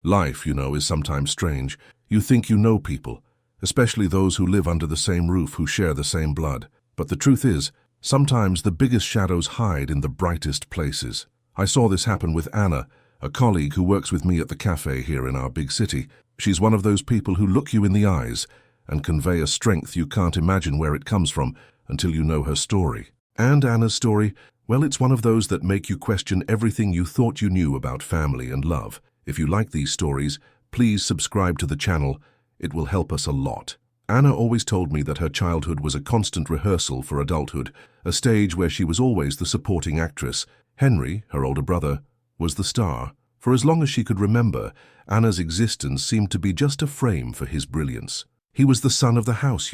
Life, is sometimes strange. You think you know people, especially those who live under the same roof, who share the same blood. But the truth is, sometimes the biggest shadows hide in the brightest places. I saw this happen with Anna, a colleague who works with me at the cafe here in our big city. She's one of those people who look you in the eyes and convey a strength you can't imagine where it comes from until you know her story. And Anna's story, well, it's one of those that make you question everything you thought you knew about family and love. If you like these stories, please subscribe to the channel. It will help us a lot. Anna always told me that her childhood was a constant rehearsal for adulthood, a stage where she was always the supporting actress. Henry, her older brother, was the star. For as long as she could remember, Anna's existence seemed to be just a frame for his brilliance. "He was the son of the house,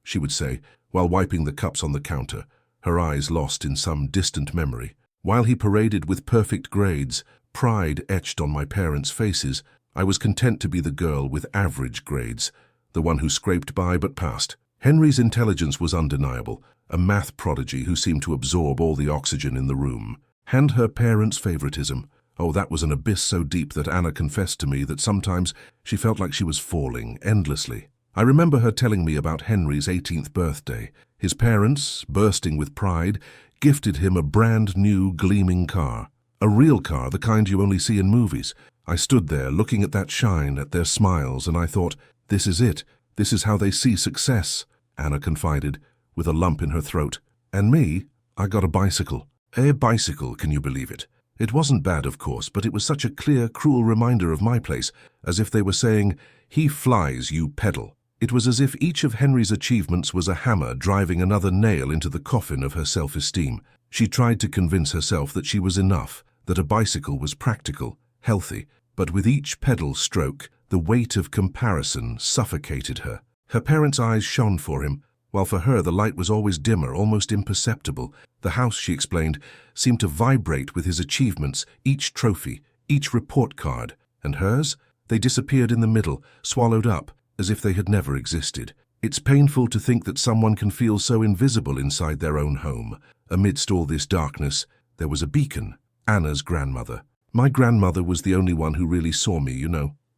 she would say, while wiping the cups on the counter, her eyes lost in some distant memory. While he paraded with perfect grades, pride etched on my parents' faces, I was content to be the girl with average grades, the one who scraped by but passed. Henry's intelligence was undeniable, a math prodigy who seemed to absorb all the oxygen in the room. And her parents' favoritism. Oh, that was an abyss so deep that Anna confessed to me that sometimes she felt like she was falling endlessly. I remember her telling me about Henry's 18th birthday. His parents, bursting with pride, gifted him a brand new gleaming car. A real car, the kind you only see in movies. I stood there looking at that shine, at their smiles, and I thought, this is it. This is how they see success, Anna confided, with a lump in her throat. And me, I got a bicycle. A bicycle, can you believe it? It wasn't bad, of course, but it was such a clear, cruel reminder of my place, as if they were saying, he flies, you pedal. It was as if each of Henry's achievements was a hammer driving another nail into the coffin of her self-esteem. She tried to convince herself that she was enough, that a bicycle was practical, healthy, but with each pedal stroke, the weight of comparison suffocated her. Her parents' eyes shone for him, while for her the light was always dimmer, almost imperceptible. The house, she explained, seemed to vibrate with his achievements, each trophy, each report card. And hers? They disappeared in the middle, swallowed up, as if they had never existed. It's painful to think that someone can feel so invisible inside their own home. Amidst all this darkness, there was a beacon, Anna's grandmother. My grandmother was the only one who really saw me,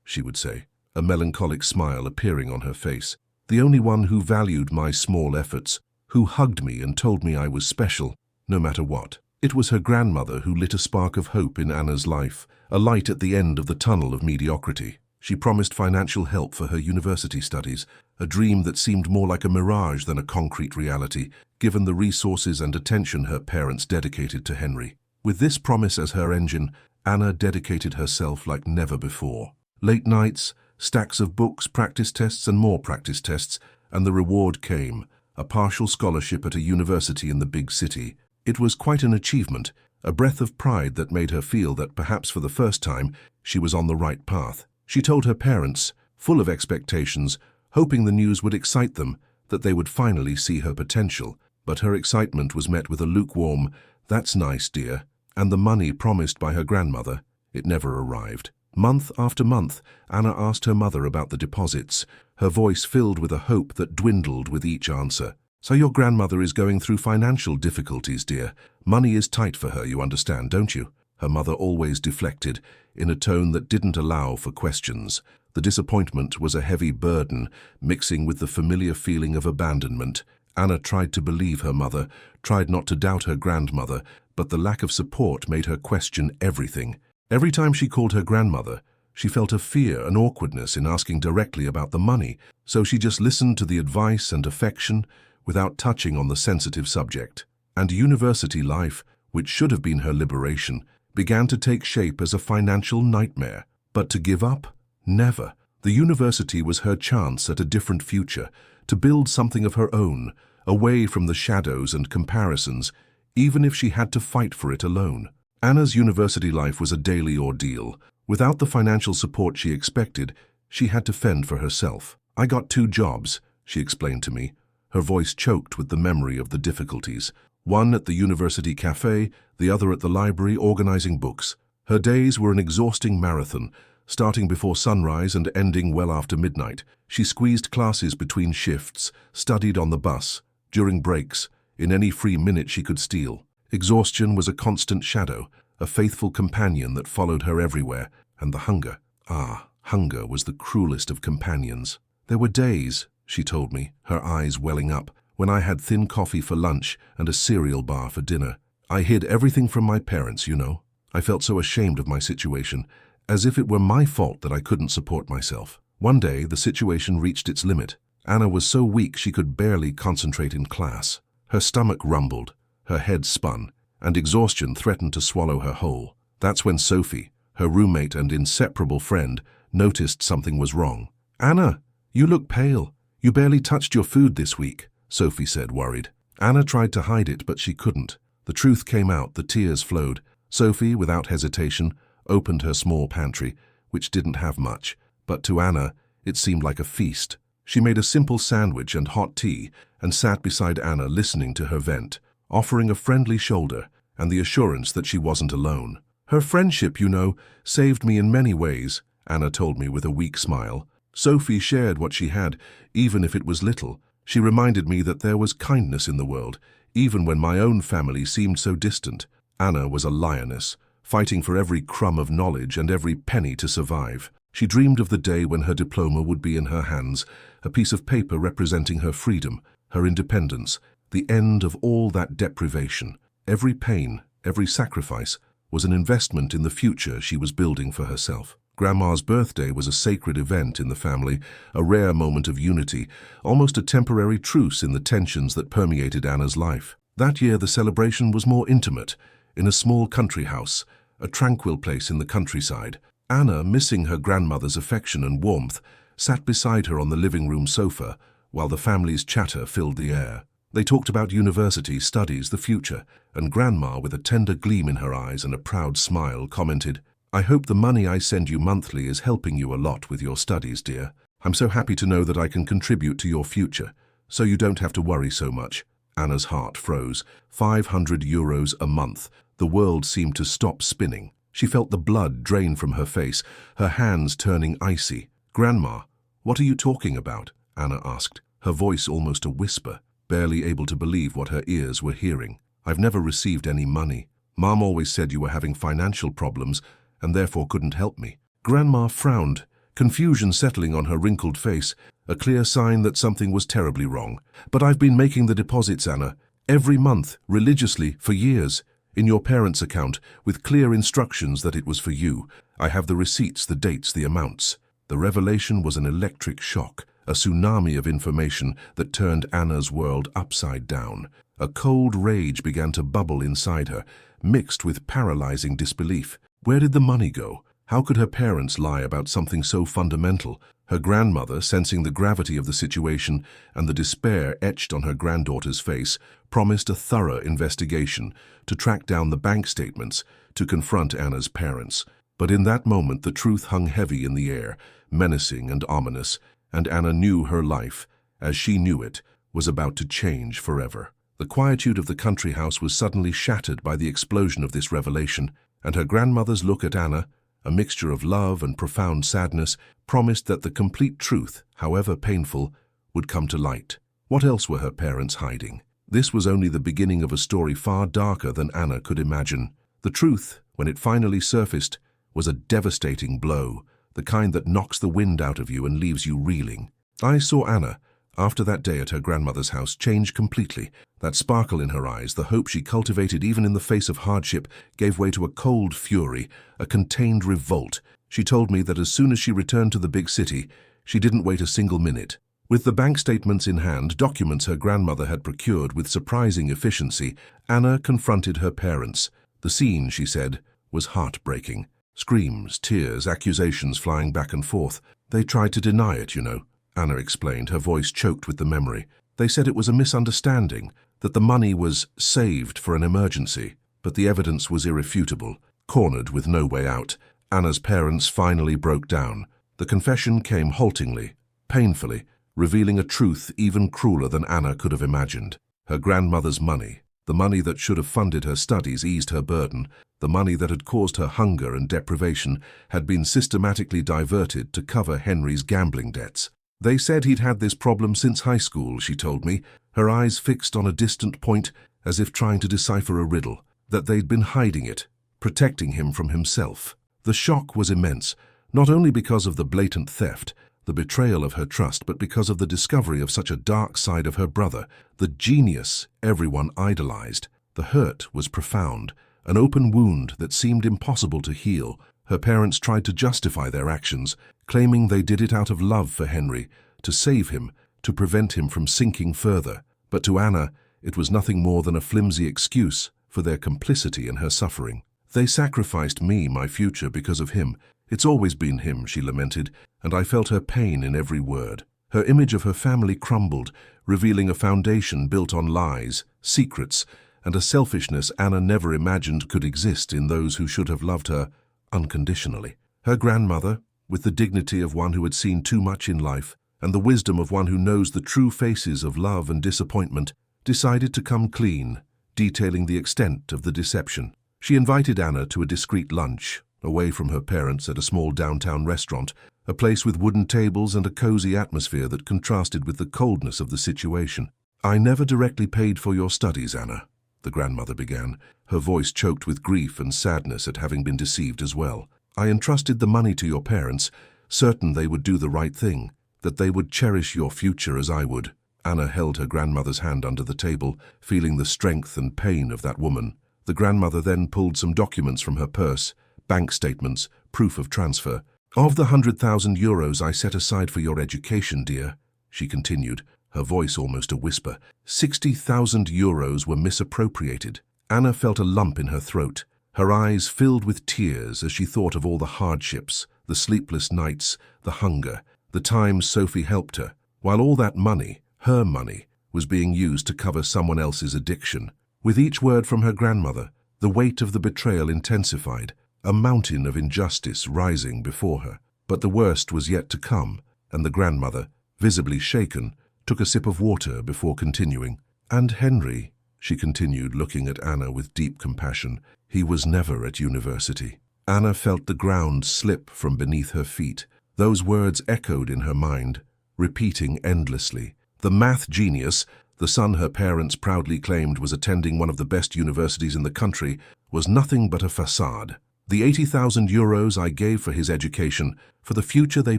she would say, a melancholic smile appearing on her face. The only one who valued my small efforts, who hugged me and told me I was special, no matter what. It was her grandmother who lit a spark of hope in Anna's life, a light at the end of the tunnel of mediocrity. She promised financial help for her university studies, a dream that seemed more like a mirage than a concrete reality, given the resources and attention her parents dedicated to Henry. With this promise as her engine, Anna dedicated herself like never before. Late nights, stacks of books, practice tests and more practice tests, and the reward came, a partial scholarship at a university in the big city. It was quite an achievement, a breath of pride that made her feel that perhaps for the first time she was on the right path. She told her parents, full of expectations, hoping the news would excite them, that they would finally see her potential. But her excitement was met with a lukewarm, "That's nice, dear," and the money promised by her grandmother, it never arrived. Month after month, Anna asked her mother about the deposits, her voice filled with a hope that dwindled with each answer. "So your grandmother is going through financial difficulties, dear. Money is tight for her, you understand, don't you?" Her mother always deflected, in a tone that didn't allow for questions. The disappointment was a heavy burden, mixing with the familiar feeling of abandonment. Anna tried to believe her mother, tried not to doubt her grandmother, but the lack of support made her question everything. Every time she called her grandmother, she felt a fear and awkwardness in asking directly about the money, so she just listened to the advice and affection without touching on the sensitive subject. And university life, which should have been her liberation, began to take shape as a financial nightmare. But to give up? Never. The university was her chance at a different future, to build something of her own, away from the shadows and comparisons, even if she had to fight for it alone. Anna's university life was a daily ordeal. Without the financial support she expected, she had to fend for herself. "I got 2 jobs, she explained to me, her voice choked with the memory of the difficulties. One at the university cafe, the other at the library organizing books. Her days were an exhausting marathon, starting before sunrise and ending well after midnight. She squeezed classes between shifts, studied on the bus, during breaks, in any free minute she could steal. Exhaustion was a constant shadow, a faithful companion that followed her everywhere, and the hunger. Ah, hunger was the cruelest of companions. There were days, she told me, her eyes welling up, when I had thin coffee for lunch and a cereal bar for dinner. I hid everything from my parents, you know. I felt so ashamed of my situation, as if it were my fault that I couldn't support myself. One day, the situation reached its limit. Anna was so weak she could barely concentrate in class. Her stomach rumbled, her head spun, and exhaustion threatened to swallow her whole. That's when Sophie, her roommate and inseparable friend, noticed something was wrong. "Anna, you look pale. You barely touched your food this week," Sophie said, worried. Anna tried to hide it, but she couldn't. The truth came out, the tears flowed. Sophie, without hesitation, opened her small pantry, which didn't have much, but to Anna, it seemed like a feast. She made a simple sandwich and hot tea and sat beside Anna listening to her vent, offering a friendly shoulder and the assurance that she wasn't alone. "Her friendship, you know, saved me in many ways," Anna told me with a weak smile. "Sophie shared what she had, even if it was little. She reminded me that there was kindness in the world, even when my own family seemed so distant." Anna was a lioness, fighting for every crumb of knowledge and every penny to survive. She dreamed of the day when her diploma would be in her hands, a piece of paper representing her freedom, her independence, the end of all that deprivation. Every pain, every sacrifice, was an investment in the future she was building for herself. Grandma's birthday was a sacred event in the family, a rare moment of unity, almost a temporary truce in the tensions that permeated Anna's life. That year the celebration was more intimate, in a small country house, a tranquil place in the countryside. Anna, missing her grandmother's affection and warmth, sat beside her on the living room sofa, while the family's chatter filled the air. They talked about university, studies, the future, and Grandma, with a tender gleam in her eyes and a proud smile, commented, "I hope the money I send you monthly is helping you a lot with your studies, dear. I'm so happy to know that I can contribute to your future, so you don't have to worry so much." Anna's heart froze. 500 euros a month. The world seemed to stop spinning. She felt the blood drain from her face, her hands turning icy. "Grandma, what are you talking about?" Anna asked, her voice almost a whisper, barely able to believe what her ears were hearing. "I've never received any money. Mom always said you were having financial problems and therefore couldn't help me." Grandma frowned, confusion settling on her wrinkled face, a clear sign that something was terribly wrong. "But I've been making the deposits, Anna, every month, religiously, for years, in your parents' account, with clear instructions that it was for you. I have the receipts, the dates, the amounts." The revelation was an electric shock, a tsunami of information that turned Anna's world upside down. A cold rage began to bubble inside her, mixed with paralyzing disbelief. Where did the money go? How could her parents lie about something so fundamental? Her grandmother, sensing the gravity of the situation and the despair etched on her granddaughter's face, promised a thorough investigation, to track down the bank statements, to confront Anna's parents. But in that moment the truth hung heavy in the air, menacing and ominous, and Anna knew her life, as she knew it, was about to change forever. The quietude of the country house was suddenly shattered by the explosion of this revelation, and her grandmother's look at Anna, a mixture of love and profound sadness, promised that the complete truth, however painful, would come to light. What else were her parents hiding? This was only the beginning of a story far darker than Anna could imagine. The truth, when it finally surfaced, was a devastating blow, the kind that knocks the wind out of you and leaves you reeling. I saw Anna, after that day at her grandmother's house, change completely. That sparkle in her eyes, the hope she cultivated even in the face of hardship, gave way to a cold fury, a contained revolt. She told me that as soon as she returned to the big city, she didn't wait a single minute. With the bank statements in hand, documents her grandmother had procured with surprising efficiency, Anna confronted her parents. The scene, she said, was heartbreaking. Screams, tears, accusations flying back and forth. "They tried to deny it, you know," Anna explained, her voice choked with the memory. "They said it was a misunderstanding, that the money was saved for an emergency. But the evidence was irrefutable." Cornered with no way out, Anna's parents finally broke down. The confession came haltingly, painfully, revealing a truth even crueler than Anna could have imagined. Her grandmother's money, the money that should have funded her studies, eased her burden, the money that had caused her hunger and deprivation, had been systematically diverted to cover Henry's gambling debts. "They said he'd had this problem since high school," she told me, her eyes fixed on a distant point as if trying to decipher a riddle, "that they'd been hiding it, protecting him from himself." The shock was immense, not only because of the blatant theft, the betrayal of her trust, but because of the discovery of such a dark side of her brother, the genius everyone idolized. The hurt was profound, an open wound that seemed impossible to heal. Her parents tried to justify their actions, claiming they did it out of love for Henry, to save him, to prevent him from sinking further. But to Anna, it was nothing more than a flimsy excuse for their complicity in her suffering. They sacrificed me, my future, because of him. It's always been him, she lamented, and I felt her pain in every word. Her image of her family crumbled, revealing a foundation built on lies, secrets, and a selfishness Anna never imagined could exist in those who should have loved her unconditionally. Her grandmother, with the dignity of one who had seen too much in life, and the wisdom of one who knows the true faces of love and disappointment, decided to come clean, detailing the extent of the deception. She invited Anna to a discreet lunch, away from her parents at a small downtown restaurant, a place with wooden tables and a cozy atmosphere that contrasted with the coldness of the situation. "I never directly paid for your studies, Anna," the grandmother began, her voice choked with grief and sadness at having been deceived as well. "I entrusted the money to your parents, certain they would do the right thing, that they would cherish your future as I would." Anna held her grandmother's hand under the table, feeling the strength and pain of that woman. The grandmother then pulled some documents from her purse, bank statements, proof of transfer. "Of the 100,000 euros I set aside for your education, dear," she continued, her voice almost a whisper, 60,000 euros were misappropriated. Anna felt a lump in her throat. Her eyes filled with tears as she thought of all the hardships, the sleepless nights, the hunger, the times Sophie helped her, while all that money, her money, was being used to cover someone else's addiction. With each word from her grandmother, the weight of the betrayal intensified, a mountain of injustice rising before her. But the worst was yet to come, and the grandmother, visibly shaken, took a sip of water before continuing. "And Henry," she continued, looking at Anna with deep compassion, "he was never at university." Anna felt the ground slip from beneath her feet. Those words echoed in her mind, repeating endlessly. The math genius, the son her parents proudly claimed was attending one of the best universities in the country, was nothing but a facade. The 80,000 euros I gave for his education, for the future they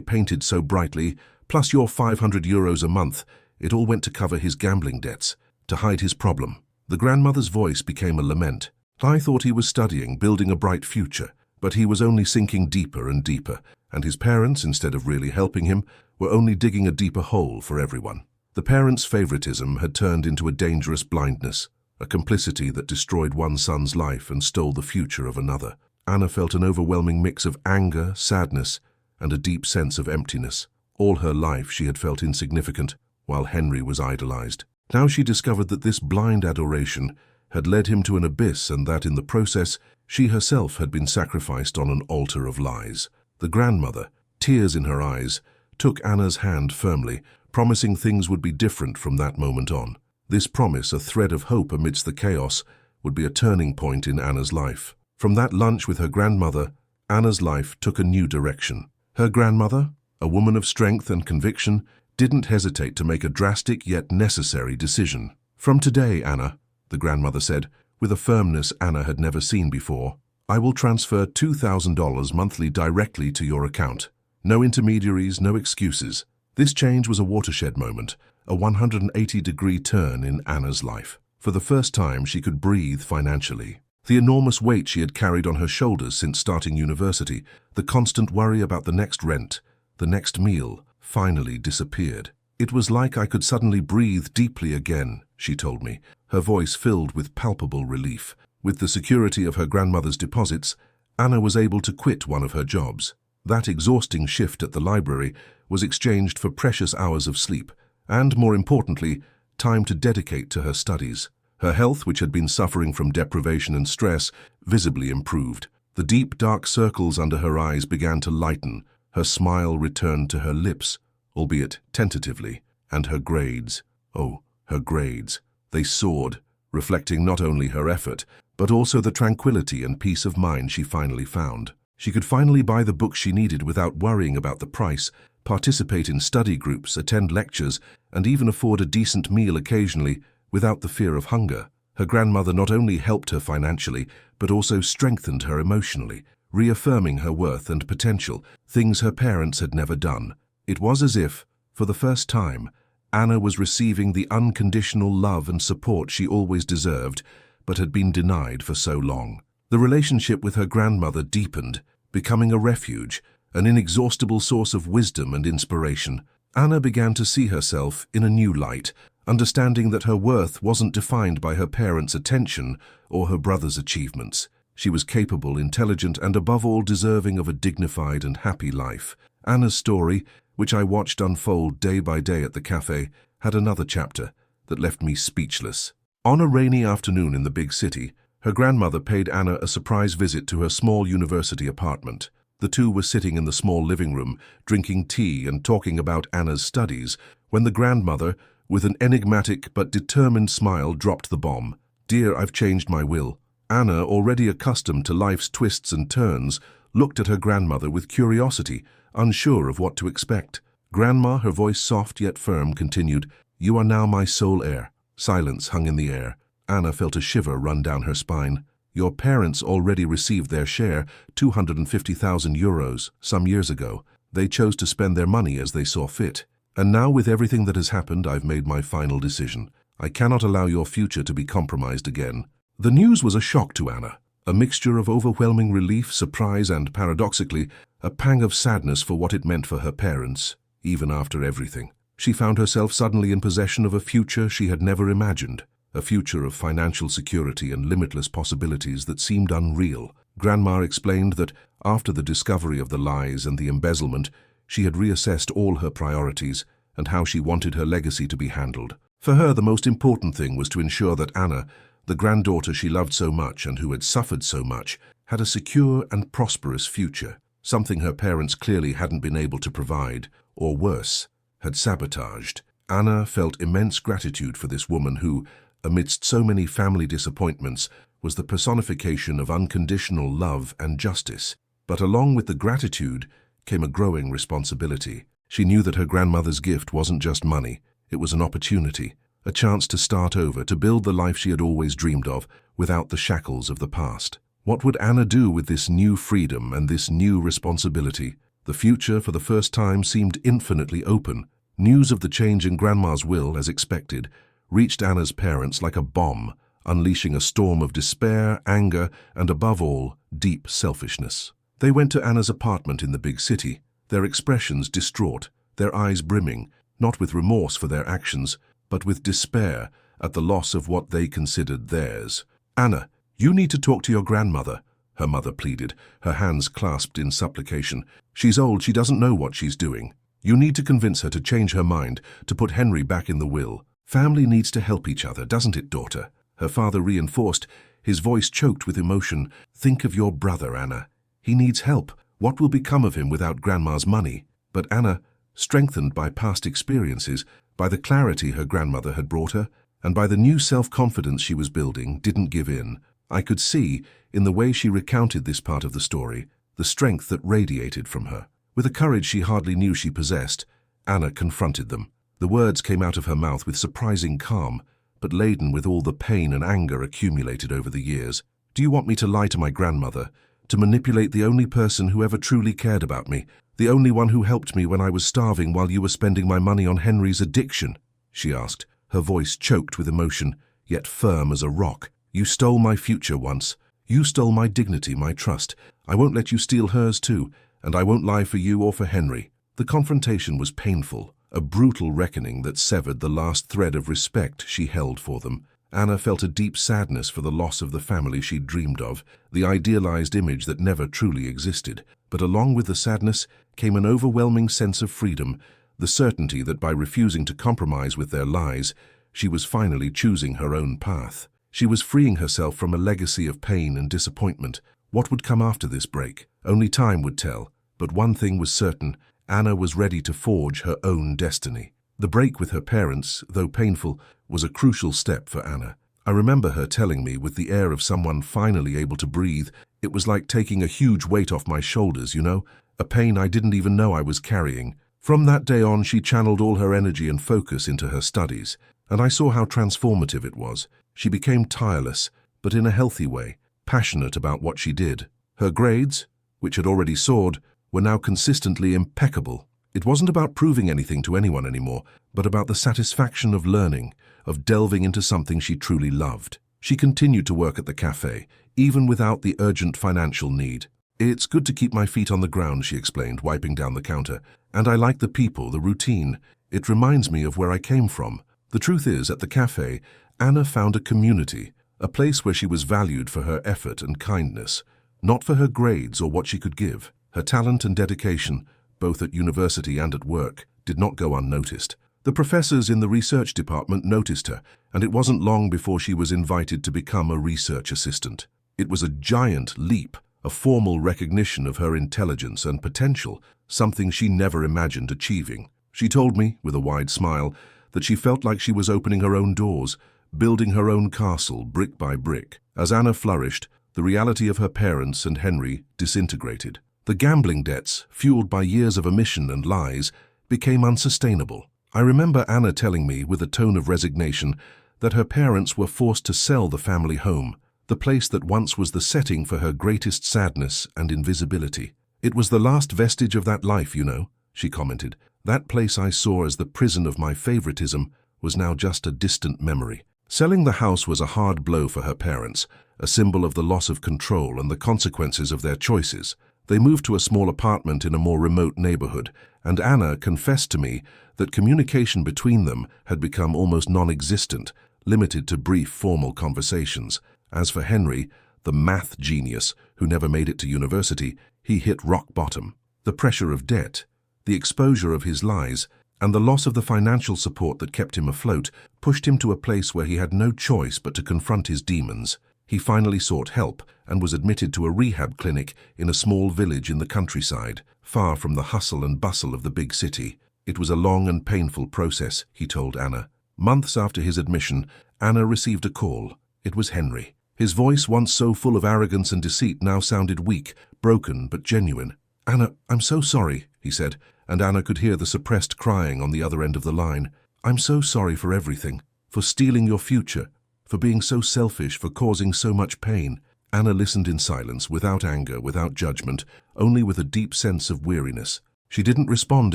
painted so brightly, plus your 500 euros a month, it all went to cover his gambling debts, to hide his problem. The grandmother's voice became a lament. "I thought he was studying, building a bright future, but he was only sinking deeper and deeper, and his parents, instead of really helping him, were only digging a deeper hole for everyone." The parents' favoritism had turned into a dangerous blindness, a complicity that destroyed one son's life and stole the future of another. Anna felt an overwhelming mix of anger, sadness, and a deep sense of emptiness. All her life she had felt insignificant, while Henry was idolized. Now she discovered that this blind adoration had led him to an abyss, and that in the process she herself had been sacrificed on an altar of lies. The grandmother, tears in her eyes, took Anna's hand firmly, promising things would be different from that moment on. This promise, a thread of hope amidst the chaos, would be a turning point in Anna's life. From that lunch with her grandmother, Anna's life took a new direction. Her grandmother, a woman of strength and conviction, didn't hesitate to make a drastic yet necessary decision. "From today, Anna," the grandmother said, with a firmness Anna had never seen before, "I will transfer $2,000 monthly directly to your account. No intermediaries, no excuses." This change was a watershed moment, a 180-degree turn in Anna's life. For the first time, she could breathe financially. The enormous weight she had carried on her shoulders since starting university, the constant worry about the next rent, the next meal, finally disappeared. "It was like I could suddenly breathe deeply again," she told me, her voice filled with palpable relief. With the security of her grandmother's deposits, Anna was able to quit one of her jobs. That exhausting shift at the library was exchanged for precious hours of sleep, and, more importantly, time to dedicate to her studies. Her health, which had been suffering from deprivation and stress, visibly improved. The deep, dark circles under her eyes began to lighten, her smile returned to her lips, albeit tentatively, and her grades, her grades, they soared, reflecting not only her effort, but also the tranquility and peace of mind she finally found. She could finally buy the books she needed without worrying about the price, participate in study groups, attend lectures, and even afford a decent meal occasionally without the fear of hunger. Her grandmother not only helped her financially, but also strengthened her emotionally, reaffirming her worth and potential, things her parents had never done. It was as if, for the first time, Anna was receiving the unconditional love and support she always deserved, but had been denied for so long. The relationship with her grandmother deepened, becoming a refuge, an inexhaustible source of wisdom and inspiration. Anna began to see herself in a new light, understanding that her worth wasn't defined by her parents' attention or her brother's achievements. She was capable, intelligent, and above all deserving of a dignified and happy life. Anna's story, which I watched unfold day by day at the cafe, had another chapter that left me speechless. On a rainy afternoon in the big city, her grandmother paid Anna a surprise visit to her small university apartment. The two were sitting in the small living room, drinking tea and talking about Anna's studies, when the grandmother, with an enigmatic but determined smile, dropped the bomb. "Dear, I've changed my will." Anna, already accustomed to life's twists and turns, looked at her grandmother with curiosity, unsure of what to expect. Grandma, her voice soft yet firm, continued, "You are now my sole heir." Silence hung in the air. Anna felt a shiver run down her spine. "Your parents already received their share, 250,000 euros, some years ago. They chose to spend their money as they saw fit. And now, with everything that has happened, I've made my final decision. I cannot allow your future to be compromised again." The news was a shock to Anna, a mixture of overwhelming relief, surprise, and, paradoxically, a pang of sadness for what it meant for her parents. Even after everything, she found herself suddenly in possession of a future she had never imagined, a future of financial security and limitless possibilities that seemed unreal. Grandma explained that, after the discovery of the lies and the embezzlement, she had reassessed all her priorities and how she wanted her legacy to be handled. For her, the most important thing was to ensure that Anna, the granddaughter she loved so much and who had suffered so much, had a secure and prosperous future, something her parents clearly hadn't been able to provide, or worse, had sabotaged. Anna felt immense gratitude for this woman who, amidst so many family disappointments, was the personification of unconditional love and justice. But along with the gratitude came a growing responsibility. She knew that her grandmother's gift wasn't just money, it was an opportunity, a chance to start over, to build the life she had always dreamed of, without the shackles of the past. What would Anna do with this new freedom and this new responsibility? The future, for the first time, seemed infinitely open. News of the change in Grandma's will, as expected, reached Anna's parents like a bomb, unleashing a storm of despair, anger, and above all, deep selfishness. They went to Anna's apartment in the big city, their expressions distraught, their eyes brimming, not with remorse for their actions, but with despair at the loss of what they considered theirs. "Anna, you need to talk to your grandmother," her mother pleaded, her hands clasped in supplication. "She's old, she doesn't know what she's doing. You need to convince her to change her mind, to put Henry back in the will. Family needs to help each other, doesn't it, daughter?" Her father reinforced, his voice choked with emotion. "Think of your brother, Anna. He needs help. What will become of him without Grandma's money?" But Anna, strengthened by past experiences, by the clarity her grandmother had brought her, and by the new self-confidence she was building, didn't give in. I could see, in the way she recounted this part of the story, the strength that radiated from her. With a courage she hardly knew she possessed, Anna confronted them. The words came out of her mouth with surprising calm, but laden with all the pain and anger accumulated over the years. "Do you want me to lie to my grandmother, to manipulate the only person who ever truly cared about me, the only one who helped me when I was starving while you were spending my money on Henry's addiction?" she asked, her voice choked with emotion, yet firm as a rock. "You stole my future once. You stole my dignity, my trust. I won't let you steal hers too, and I won't lie for you or for Henry." The confrontation was painful, a brutal reckoning that severed the last thread of respect she held for them. Anna felt a deep sadness for the loss of the family she'd dreamed of, the idealized image that never truly existed. But along with the sadness came an overwhelming sense of freedom, the certainty that by refusing to compromise with their lies, she was finally choosing her own path. She was freeing herself from a legacy of pain and disappointment. What would come after this break? Only time would tell. But one thing was certain: Anna was ready to forge her own destiny. The break with her parents, though painful, was a crucial step for Anna. I remember her telling me, with the air of someone finally able to breathe, "It was like taking a huge weight off my shoulders, you know, a pain I didn't even know I was carrying." From that day on, she channeled all her energy and focus into her studies, and I saw how transformative it was. She became tireless, but in a healthy way, passionate about what she did. Her grades, which had already soared, were now consistently impeccable. It wasn't about proving anything to anyone anymore, but about the satisfaction of learning, of delving into something she truly loved. She continued to work at the cafe, even without the urgent financial need. "It's good to keep my feet on the ground," she explained, wiping down the counter. "And I like the people, the routine. It reminds me of where I came from." The truth is, at the cafe, Anna found a community, a place where she was valued for her effort and kindness, not for her grades or what she could give. Her talent and dedication, both at university and at work, did not go unnoticed. The professors in the research department noticed her, and it wasn't long before she was invited to become a research assistant. It was a giant leap, a formal recognition of her intelligence and potential, something she never imagined achieving. She told me, with a wide smile, that she felt like she was opening her own doors, building her own castle brick by brick. As Anna flourished, the reality of her parents and Henry disintegrated. The gambling debts, fueled by years of omission and lies, became unsustainable. I remember Anna telling me, with a tone of resignation, that her parents were forced to sell the family home, the place that once was the setting for her greatest sadness and invisibility. "It was the last vestige of that life, you know," she commented. "That place I saw as the prison of my favoritism was now just a distant memory." Selling the house was a hard blow for her parents, a symbol of the loss of control and the consequences of their choices. They moved to a small apartment in a more remote neighborhood, and Anna confessed to me that communication between them had become almost non-existent, limited to brief formal conversations. As for Henry, the math genius who never made it to university, he hit rock bottom. The pressure of debt, the exposure of his lies, and the loss of the financial support that kept him afloat pushed him to a place where he had no choice but to confront his demons. He finally sought help and was admitted to a rehab clinic in a small village in the countryside, far from the hustle and bustle of the big city. It was a long and painful process, he told Anna. Months after his admission, Anna received a call. It was Henry. His voice, once so full of arrogance and deceit, now sounded weak, broken, but genuine. "Anna, I'm so sorry," he said, and Anna could hear the suppressed crying on the other end of the line. "I'm so sorry for everything, for stealing your future, for being so selfish, for causing so much pain." Anna listened in silence, without anger, without judgment, only with a deep sense of weariness. She didn't respond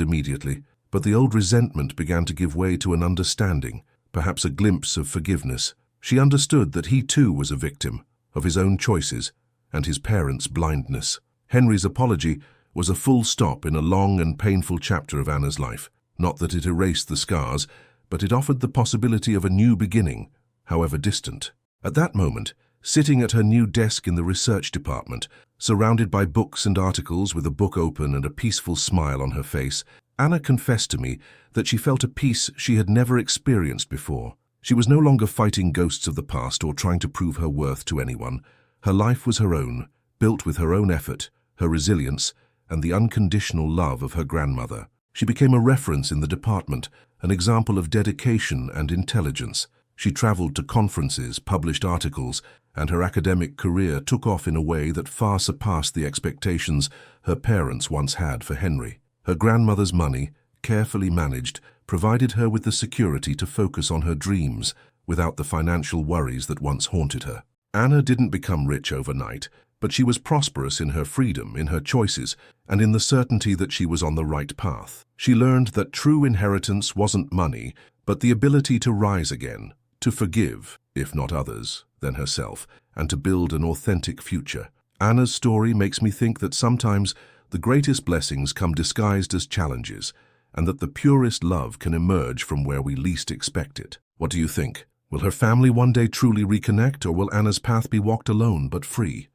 immediately, but the old resentment began to give way to an understanding, perhaps a glimpse of forgiveness. She understood that he too was a victim of his own choices and his parents' blindness. Henry's apology was a full stop in a long and painful chapter of Anna's life. Not that it erased the scars, but it offered the possibility of a new beginning, however distant. At that moment, sitting at her new desk in the research department, surrounded by books and articles with a book open and a peaceful smile on her face, Anna confessed to me that she felt a peace she had never experienced before. She was no longer fighting ghosts of the past or trying to prove her worth to anyone. Her life was her own, built with her own effort, her resilience, and the unconditional love of her grandmother. She became a reference in the department, an example of dedication and intelligence. She traveled to conferences, published articles, and her academic career took off in a way that far surpassed the expectations her parents once had for Henry. Her grandmother's money, carefully managed, provided her with the security to focus on her dreams without the financial worries that once haunted her. Anna didn't become rich overnight, but she was prosperous in her freedom, in her choices, and in the certainty that she was on the right path. She learned that true inheritance wasn't money, but the ability to rise again, to forgive, if not others, then herself, and to build an authentic future. Anna's story makes me think that sometimes the greatest blessings come disguised as challenges, and that the purest love can emerge from where we least expect it. What do you think? Will her family one day truly reconnect, or will Anna's path be walked alone but free?